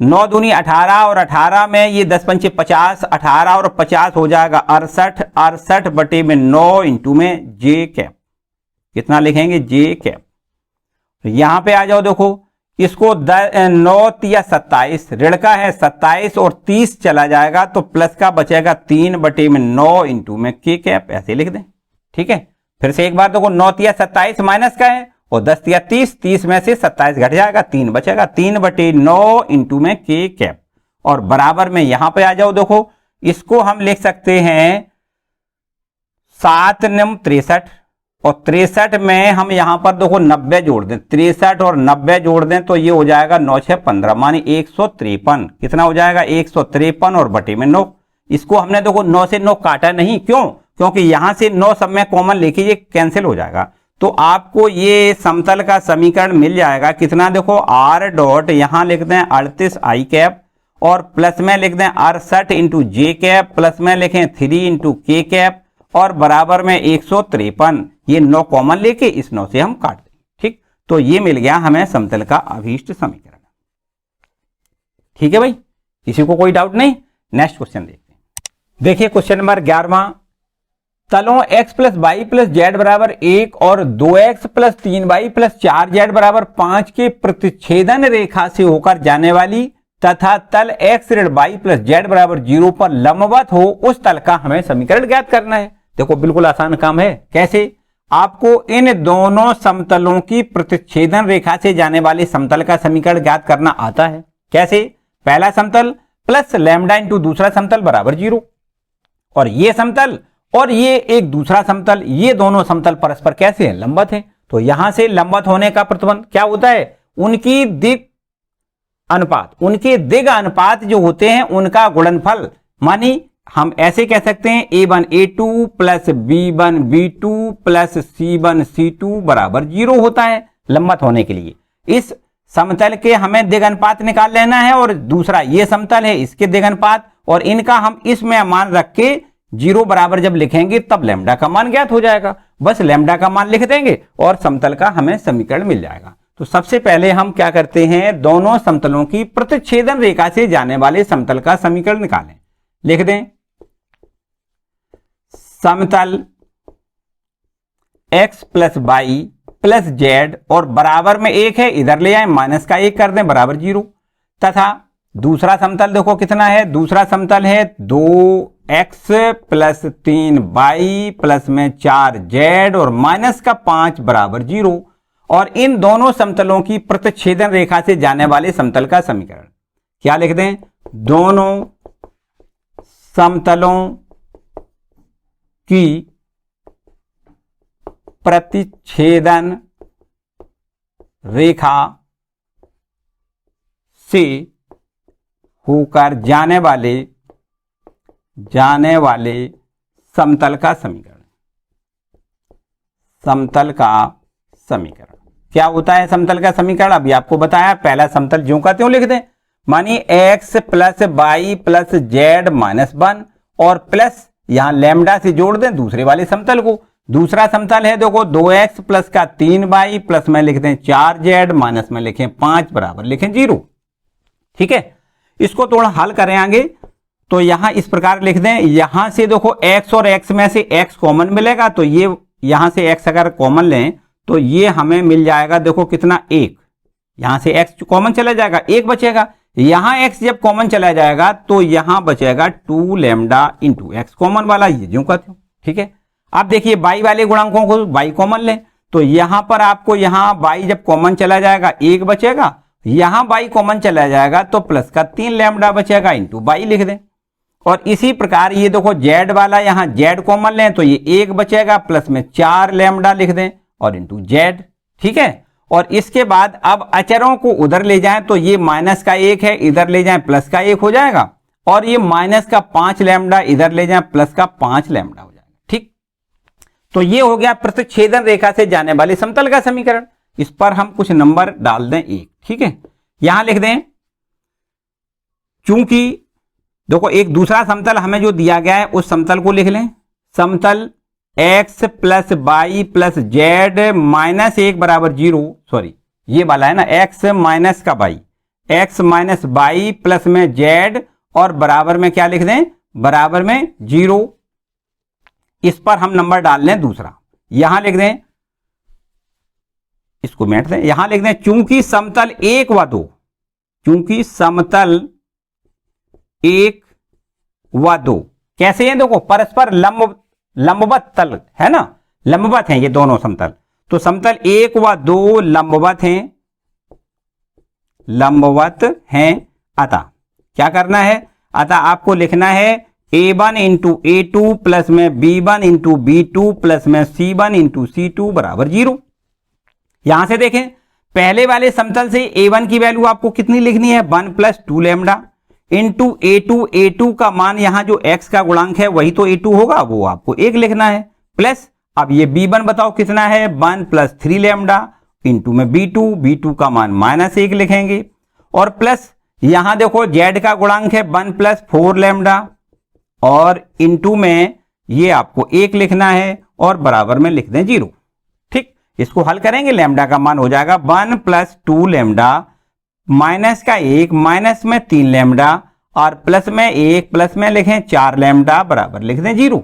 9 दूनी 18 और 18 में ये 10 पंचे 50, 18 और 50 हो जाएगा 68 बटे में 9 इंटू में जे कैप, कितना लिखेंगे जे कैप। यहां पे आ जाओ, देखो इसको 9 या 27 ऋण का है 27 और 30 चला जाएगा तो प्लस का बचेगा 3 बटे में 9 इंटू में के कैप, ऐसे लिख दें। ठीक है, फिर से एक बार देखो 9 या 27 माइनस का है और 10 या 30, 30 में से 27 घट जाएगा, 3 बचेगा, 3/9 इंटू में k कैप, और बराबर में यहां पे आ जाओ। देखो इसको हम लिख सकते हैं 7 9 63, और 63 में हम यहां पर देखो 90 जोड़ दें, 63 और 90 जोड़ दें तो ये हो जाएगा 9 6 15 मानी 153। कितना हो जाएगा 153 और बटे में 9। इसको हमने देखो 9 से 9 काटा नहीं, क्यों? क्योंकि यहां से 9 सब में कॉमन लेके ये कैंसिल हो जाएगा। तो आपको ये समतल का समीकरण मिल जाएगा कितना, देखो r डॉट यहां लिख दें 38 i कैप, और प्लस में लिख दें 68 इंटू जे कैप, प्लस में लिखें 3 इंटू के कैप, और बराबर में 153। ये 9 कॉमन लेके इस 9 से हम काट देंगे। ठीक, तो ये मिल गया हमें समतल का अभीष्ट समीकरण। ठीक है भाई, किसी को कोई डाउट नहीं? नेक्स्ट क्वेश्चन देखते हैं। देखिए क्वेश्चन नंबर 11वां, तलों x plus y plus z बराबर 1 और 2x plus 3y plus 4z बराबर 5 के प्रतिच्छेदन रेखा से होकर जाने वाली तथा तल x ऋण y प्लस जेड बराबर 0 पर लंबवत हो उस तल का हमें समीकरण ज्ञात करना है। देखो बिल्कुल आसान काम है। कैसे? आपको इन दोनों समतलों की प्रतिच्छेदन रेखा से जाने वाले समतल का समीकरण ज्ञात करना आता है। कैसे? पहला समतल प्लस लैम्डा इंटू दूसरा समतल बराबर 0, और ये समतल और ये एक दूसरा समतल, ये दोनों समतल परस्पर कैसे हैं? लंबवत हैं। तो यहां से लंबवत होने का प्रतिबंध क्या होता है? उनकी दिग अनुपात जो होते हैं उनका गुणनफल, मानी हम ऐसे कह सकते हैं a1 a2 plus b1 b2 plus c1 c2 बराबर 0 होता है लंबवत होने के लिए। इस समतल के हमें दिग अनुपात निकाल लेना है, और दूसरा ये समतल है इसके दिग अनुपात, और इनका हम इसमें मान रख के 0 बराबर जब लिखेंगे तब लैम्डा का मान ज्ञात हो जाएगा। बस लैम्डा का मान लिख देंगे और समतल का हमें समीकरण मिल जाएगा। तो सबसे पहले हम क्या करते हैं, दोनों समतलों की प्रतिच्छेदन रेखा से जाने वाले समतल का समीकरण निकालें। लिख दें समतल x plus y plus z और बराबर में 1 है, इधर ले आए माइनस का 1 कर दें बराबर 0, तथा दूसरा समतल देखो कितना है, दूसरा समतल है 2x प्लस 3y प्लस में 4z और माइनस का 5 बराबर 0, और इन दोनों समतलों की प्रतिच्छेदन रेखा से जाने वाले समतल का समीकरण क्या लिख दें, दोनों समतलों की प्रतिच्छेदन रेखा से होकर जाने वाले समतल का समीकरण। समतल का समीकरण क्या होता है? समतल का समीकरण अभी आपको बताया, पहला समतल ज्यों का त्यों लिख दें, मानी x plus y plus z minus 1 और प्लस यहां लैम्डा से जोड़ दें दूसरे वाले समतल को। दूसरा समतल है देखो 2x प्लस का 3y प्लस में लिख दें 4z माइनस में लिखें 5 बराबर लिखें 0। ठीक है, इसको थोड़ा हल करें आगे, तो यहां इस प्रकार लिख दें, यहां से देखो x और x में से x कॉमन मिलेगा, तो ये यहां से x अगर कॉमन लें तो ये हमें मिल जाएगा देखो कितना 1, यहां से x कॉमन चला जाएगा 1 बचेगा, यहां x जब कॉमन चला जाएगा तो यहां बचेगा 2 लैम्डा इंटू एक्स कॉमन वाला, ये ज्यों का त्यों। ठीक है, अब देखिए y वाले गुणांकों को y कॉमन लें, तो यहां पर आपको यहां y जब कॉमन चला जाएगा 1 बचेगा, यहां y कॉमन चला जाएगा तो प्लस का 3 लैम्डा बचेगा इंटू y लिख दें, और इसी प्रकार ये देखो z वाला यहां z कॉमन लें तो ये 1 बचेगा प्लस में 4 लैम्डा लिख दें और इंटू z। ठीक है, और इसके बाद अब अचरों को उधर ले जाएं तो ये माइनस का 1 है, इधर ले जाएं प्लस का 1 हो जाएगा, और ये माइनस का 5 लैम्डा इधर ले जाएं प्लस का 5 लैम्डा हो जाएगा। ठीक, तो ये हो गया प्रतिच्छेदन रेखा से जाने वाले समतल का समीकरण। इस पर हम कुछ नंबर डाल दें 1। ठीक है, यहां लिख दें, चूंकि देखो एक दूसरा समतल हमें जो दिया गया है उस समतल को लिख लें, समतल x plus y plus z minus 1 बराबर 0, सॉरी ये वाला है ना, x माइनस का y, x minus y plus में z और बराबर में क्या लिख दें, बराबर में 0। इस पर हम नंबर डाल लें दूसरा, यहां लिख दें, इसको मिटा दें, यहां लिख दें चूंकि समतल 1 व 2, चूंकि समतल 1 व 2 कैसे हैं, देखो परस्पर लंबवत तल है ना, लंबवत हैं ये दोनों समतल, तो समतल 1 व 2 लंबवत हैं, अतः क्या करना है, अतः आपको लिखना है A1 इंटू A2 प्लस में B1 इंटू B2 प्लस में C1 इंटू C2 बराबर 0। यहां से देखें पहले वाले समतल से A1 की वैल्यू आपको कितनी लिखनी है, 1 प्लस 2 लैम्डा इंटू A2 का मान यहां जो x का गुणांक है वही तो A2 होगा, वो आपको 1 लिखना है, प्लस अब ये B1 बताओ कितना है, 1 प्लस 3 लैम्डा इंटू में B2 का मान -1 लिखेंगे, और प्लस यहां देखो z का गुणांक है 1 प्लस 4 लैम्डा और इंटू में ये आपको 1 लिखना है और बराबर में लिख दें 0। ठीक, इसको हल करेंगे, लैम्डा का मान हो जाएगा 1 प्लस 2 लैम्डा माइनस का 1 माइनस में 3 लैम्डा और प्लस में 1 प्लस में लिखें 4 लैम्डा बराबर लिख दें 0।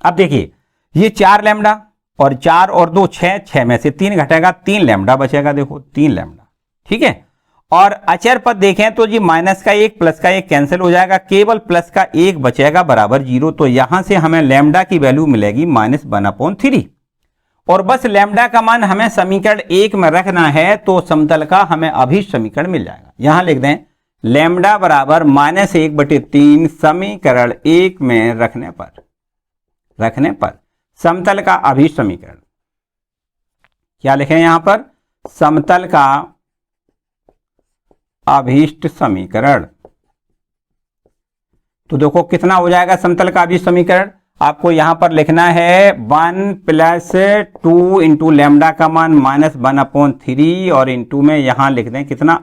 अब देखिए ये 4 लैम्डा और 4 और 2 6 में से 3 घटेगा, 3 लैम्डा बचेगा, देखो 3 लैम्डा, ठीक है। और अचर पद देखें तो जी माइनस का 1 प्लस का 1 कैंसिल हो जाएगा, केवल प्लस का 1 बचेगा बराबर 0। तो यहां से हमें लैम्डा की वैल्यू मिलेगी -1/3 और बस लैम्डा का मान हमें समीकरण 1 में रखना है तो समतल का हमें अभीष्ट समीकरण मिल जाएगा। यहां लिख दें लैम्डा बराबर -1/3 समीकरण 1 में रखने पर समतल का अभीष्ट समीकरण, क्या लिखें यहां पर, समतल का अभीष्ट समीकरण। तो देखो कितना हो जाएगा समतल का अभीष्ट समीकरण, आपको यहां पर लिखना है 1 प्लस 2 इंटू लैम्डा का मान -1/3 और इंटू में यहां लिख दें कितना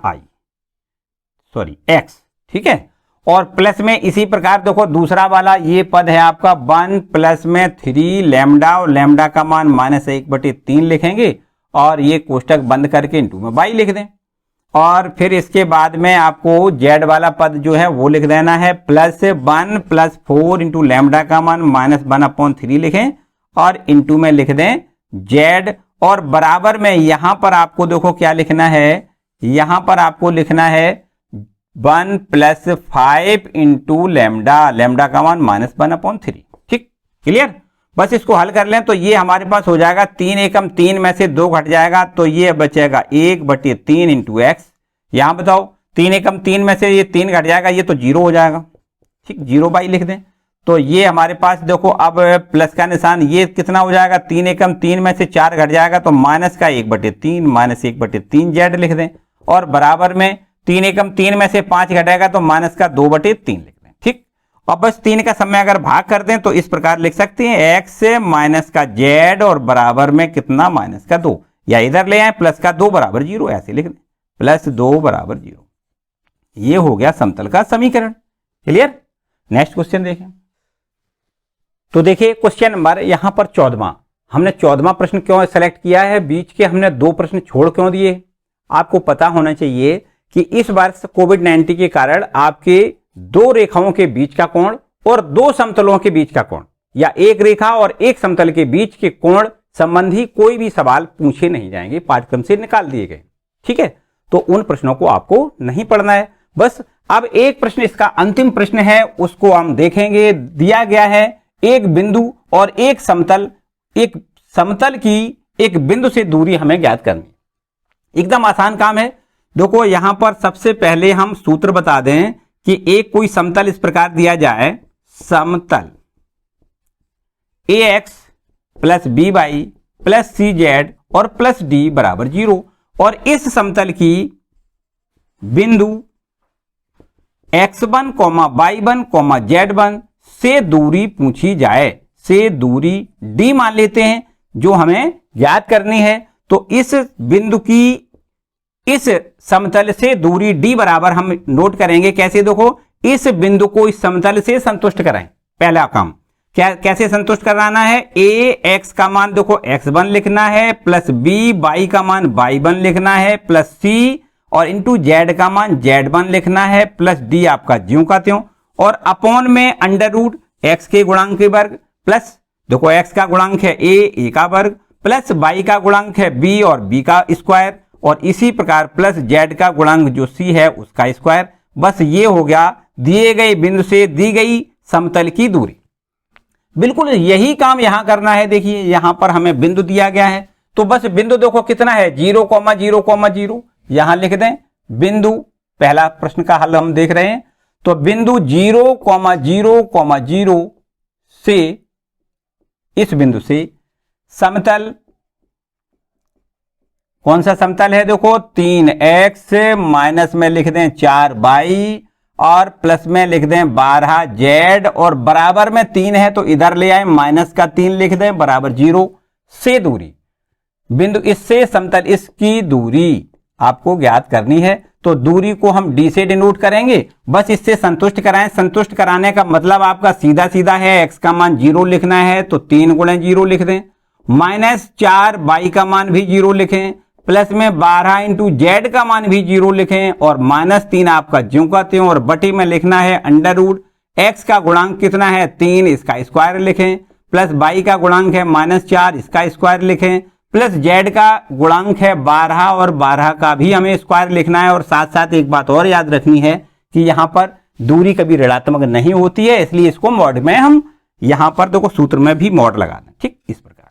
x, ठीक है। और प्लस में इसी प्रकार देखो दूसरा वाला ये पद है आपका 1 प्लस में 3 लैम्डा और लैम्डा का मान -1/3 लिखेंगे और ये कोष्टक बंद करके इंटू में y लिख दें, और फिर इसके बाद में आपको z वाला पद जो है वो लिख देना है +1 प्लस 4 इंटू लैम्डा का मान -1/3 लिखें और इंटू में लिख दें z, और बराबर में यहां पर आपको देखो क्या लिखना है, यहां पर आपको लिखना है 1 प्लस 5 इंटू लैम्डा का मान -1/3। ठीक, क्लियर। बस इसको हल कर लें तो ये हमारे पास हो जाएगा 3 एकम 3 में से 2 घट जाएगा तो ये बचेगा 1/3 इंटू एक्स। यहां बताओ 3 एकम 3 में से ये 3 घट जाएगा, ये तो 0 हो जाएगा, ठीक, 0/, लिख दें। तो ये हमारे पास देखो अब प्लस का निशान, ये कितना हो जाएगा, 3 एकम 3 में से 4 घट जाएगा तो माइनस का 1/3 -1/3 जेड लिख दें, और बराबर में 3 एकम 3 में से 5 घटेगा तो माइनस का 2/3 लिख दें। ठीक, अब बस 3 का समय अगर भाग कर दें तो इस प्रकार लिख सकते हैं x माइनस का z और बराबर में कितना -2, या इधर ले आए प्लस का 2 बराबर 0, ऐसे लिख दें +2 बराबर 0। ये हो गया समतल का समीकरण। क्लियर। नेक्स्ट क्वेश्चन देखें। तो देखिए क्वेश्चन नंबर यहां पर 14वां, हमने 14वां प्रश्न क्यों सेलेक्ट किया है, बीच के हमने 2 प्रश्न छोड़ क्यों दिए। आपको पता होना चाहिए कि इस वर्ष कोविड-19 के कारण आपके 2 रेखाओं के बीच का कोण और 2 समतलों के बीच का कोण, या एक रेखा और एक समतल के बीच के कोण संबंधी कोई भी सवाल पूछे नहीं जाएंगे, पाठ्यक्रम से निकाल दिए गए। ठीक है, तो उन प्रश्नों को आपको नहीं पढ़ना है। बस अब एक प्रश्न, इसका अंतिम प्रश्न है, उसको हम देखेंगे। दिया गया है एक बिंदु और एक समतल की एक बिंदु से दूरी हमें ज्ञात करनी। एकदम आसान काम है। देखो यहां पर सबसे पहले हम सूत्र बता दें कि एक कोई समतल इस प्रकार दिया जाए, समतल ax plus by plus cz और प्लस d बराबर 0, और इस समतल की बिंदु x1, y1, z1 से दूरी पूछी जाए, से दूरी d मान लेते हैं जो हमें ज्ञात करनी है। तो इस बिंदु की इस समतल से दूरी d बराबर हम नोट करेंगे कैसे, देखो इस बिंदु को इस समतल से संतुष्ट कराएं। पहला काम कैसे संतुष्ट कराना है, a x का मान देखो x1 लिखना है, प्लस b y का मान y1 लिखना है, प्लस c और इंटू z का मान z1 लिखना है, प्लस d आपका ज्यों का त्यों, और अपॉन में अंडर रूट x के गुणांक के वर्ग, प्लस देखो x का गुणांक है a का वर्ग, प्लस y का गुणांक है b और b का स्क्वायर, और इसी प्रकार प्लस z का गुणांक जो c है उसका स्क्वायर। बस ये हो गया दिए गए बिंदु से दी गई समतल की दूरी। बिल्कुल यही काम यहां करना है। देखिए यहां पर हमें बिंदु दिया गया है तो बस बिंदु देखो कितना है 0,0,0, यहां लिख दें बिंदु, पहला प्रश्न का हल हम देख रहे हैं। तो बिंदु 0,0,0 से, इस बिंदु से समतल, कौन सा समतल है देखो 3x, माइनस में लिख दें 4y और प्लस में लिख दें 12z और बराबर में 3 है तो इधर ले आए माइनस का 3 लिख दें बराबर 0 से दूरी, बिंदु इससे समतल इसकी दूरी आपको ज्ञात करनी है। तो दूरी को हम d से डिनोट करेंगे, बस इससे संतुष्ट कराएं। संतुष्ट कराने का मतलब आपका सीधा सीधा है, x का मान 0 लिखना है तो 3 गुणे 0 लिख दें, माइनस 4 y का मान भी 0 लिखें, प्लस में 12 इंटू जेड का मान भी 0 लिखें और माइनस 3 आपका ज्यों का त्यों और बटे में लिखना है अंडर रूट x का गुणांक कितना है 3, इसका स्क्वायर लिखें, प्लस y का गुणांक है -4, इसका स्क्वायर लिखें, प्लस z का गुणांक है 12 और 12 का भी हमें स्क्वायर लिखना है। और साथ साथ एक बात और याद रखनी है कि यहां पर दूरी कभी ऋणात्मक नहीं होती है, इसलिए इसको मॉड में हम यहां पर देखो सूत्र में भी मॉड लगा दें, ठीक इस प्रकार,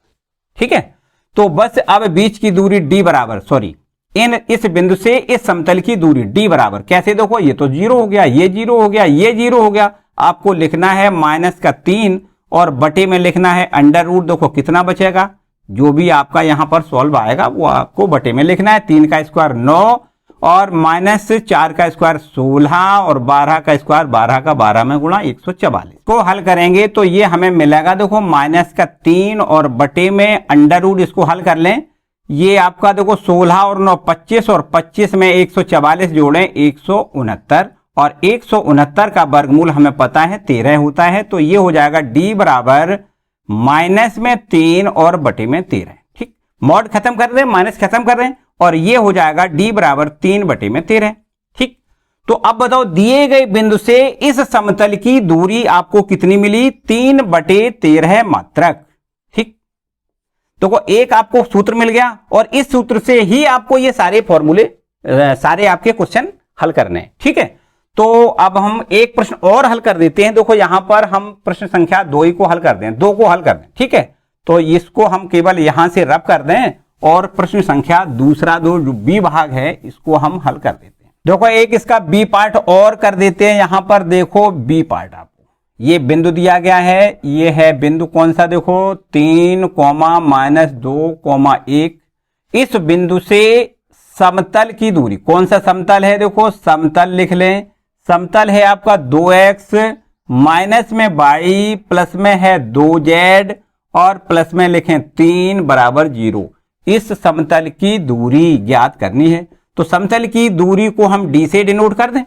ठीक है। तो बस अब बीच की दूरी d बराबर, सॉरी इस बिंदु से इस समतल की दूरी d बराबर, कैसे देखो ये तो 0 हो गया, ये 0 हो गया, ये 0 हो गया, आपको लिखना है माइनस का 3 और बटे में लिखना है अंडर रूट, देखो कितना बचेगा, जो भी आपका यहां पर सॉल्व आएगा वो आपको बटे में लिखना है, 3 का स्क्वायर 9 और माइनस 4 का स्क्वायर 16 और 12 का स्क्वायर 12 का 12 में गुणा 144 को हल करेंगे तो ये हमें मिलेगा देखो माइनस का 3 और बटे में अंडर रूट, इसको हल कर लें, ये आपका देखो 16 और 9 25 और 25 में 144 जोड़ें 169 और 169 का वर्गमूल हमें पता है 13 होता है। तो ये हो जाएगा d बराबर माइनस में 3 और बटे में 13, ठीक, मॉड खत्म कर दें, माइनस खत्म कर दें और ये हो जाएगा d बराबर 3 बटे में 13, ठीक। तो अब बताओ दिए गए बिंदु से इस समतल की दूरी आपको कितनी मिली 3 बटे 13 मात्रक, ठीक। तो एक आपको सूत्र मिल गया और इस सूत्र से ही आपको ये सारे फॉर्मूले, सारे आपके क्वेश्चन हल करने हैं, ठीक है। तो अब हम एक प्रश्न और हल कर देते हैं, देखो यहां पर हम प्रश्न संख्या 2 को हल कर दें, 2 को हल कर दें, ठीक है। तो इसको हम केवल यहां से रब कर दें और प्रश्न संख्या दूसरा जो बी भाग है इसको हम हल कर देते हैं। देखो एक इसका बी पार्ट और कर देते हैं, यहां पर देखो बी पार्ट आपको ये बिंदु दिया गया है, ये है बिंदु कौन सा देखो 3, -2, 1, इस बिंदु से समतल की दूरी, कौन सा समतल है देखो समतल लिख लें, समतल है आपका 2x माइनस में y प्लस में है 2z और प्लस में लिखें 3 बराबर 0, इस समतल की दूरी ज्ञात करनी है। तो समतल की दूरी को हम d से डिनोट कर दें,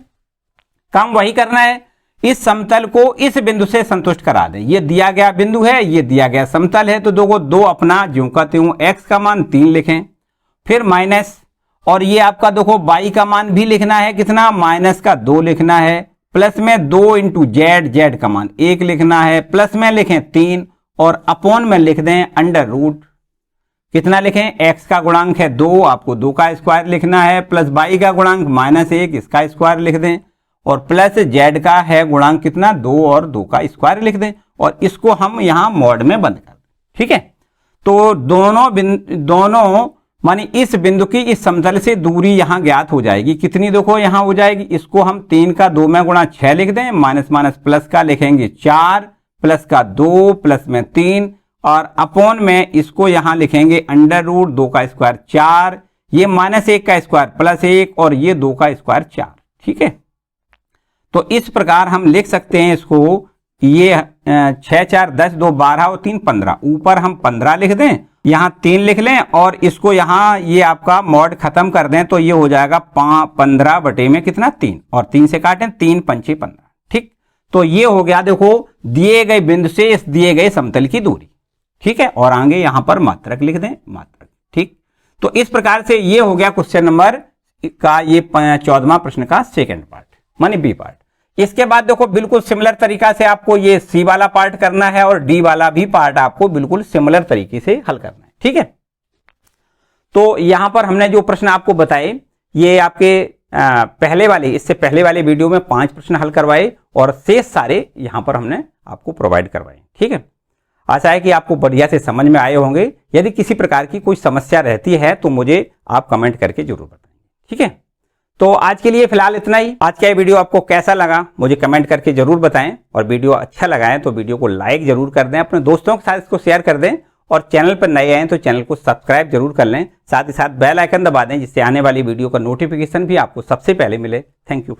काम वही करना है, इस समतल को इस बिंदु से संतुष्ट करा दें। ये दिया गया बिंदु है, ये दिया गया समतल है, तो दो अपना ज्यों का त्यों x का मान 3 लिखें, फिर माइनस और ये आपका देखो y का मान भी लिखना है, कितना माइनस का 2 लिखना है, प्लस में 2 इंटू जेड का मान 1 लिखना है, प्लस में लिखें 3 और अपॉन में लिख दें अंडर रूट, कितना लिखें x का गुणांक है 2, आपको 2 का स्क्वायर लिखना है, प्लस y का गुणांक -1, इसका स्क्वायर लिख दें और प्लस z का है गुणांक कितना 2 और 2 का स्क्वायर लिख दें और इसको हम यहां मॉड में बंद कर दें, ठीक है। तो दोनों मानी इस बिंदु की इस समतल से दूरी यहां ज्ञात हो जाएगी, कितनी देखो यहां हो जाएगी, इसको हम 3 का 2 में गुणा 6 लिख दें, माइनस माइनस प्लस का लिखेंगे 4, प्लस का 2, प्लस में 3 और अपॉन में इसको यहां लिखेंगे अंडर रूट 2 का स्क्वायर 4, ये -1 का स्क्वायर +1 और ये 2 का स्क्वायर 4, ठीक है। तो इस प्रकार हम लिख सकते हैं इसको, ये 6 4 10 2 12 और 3 15, ऊपर हम 15 लिख दें, यहां 3 लिख लें और इसको यहां ये आपका मॉड खत्म कर दें, तो ये हो जाएगा 15 बटे में कितना 3 और 3 से काटें 3 पंचे 15, ठीक। तो ये हो गया देखो दिए गए बिंदु से इस दिए गए समतल की दूरी, ठीक है। और आगे यहां पर मात्रक लिख दें, मात्रक, ठीक। तो इस प्रकार से ये हो गया क्वेश्चन नंबर का ये 14वां प्रश्न का सेकंड पार्ट माने बी पार्ट। इसके बाद देखो बिल्कुल सिमिलर तरीका से आपको ये सी वाला पार्ट करना है और डी वाला भी पार्ट आपको बिल्कुल सिमिलर तरीके से हल करना है, ठीक है। तो यहां पर हमने जो प्रश्न आपको बताए ये आपके पहले वाले, इससे पहले वाले वीडियो में 5 प्रश्न हल करवाए और शेष सारे यहां पर हमने आपको प्रोवाइड करवाए, ठीक है। आशा है कि आपको बढ़िया से समझ में आए होंगे। यदि किसी प्रकार की कोई समस्या रहती है तो मुझे आप कमेंट करके जरूर बताएं, ठीक है। तो आज के लिए फिलहाल इतना ही। आज का ये वीडियो आपको कैसा लगा मुझे कमेंट करके जरूर बताएं, और वीडियो अच्छा लगा है तो वीडियो को लाइक जरूर कर दें, अपने दोस्तों के साथ इसको शेयर कर दें, और चैनल पर नए आए तो चैनल को सब्सक्राइब जरूर कर लें। साथ ही साथ बेल आइकन दबा दें जिससे आने वाली वीडियो का नोटिफिकेशन भी आपको सबसे पहले मिले। Thank you.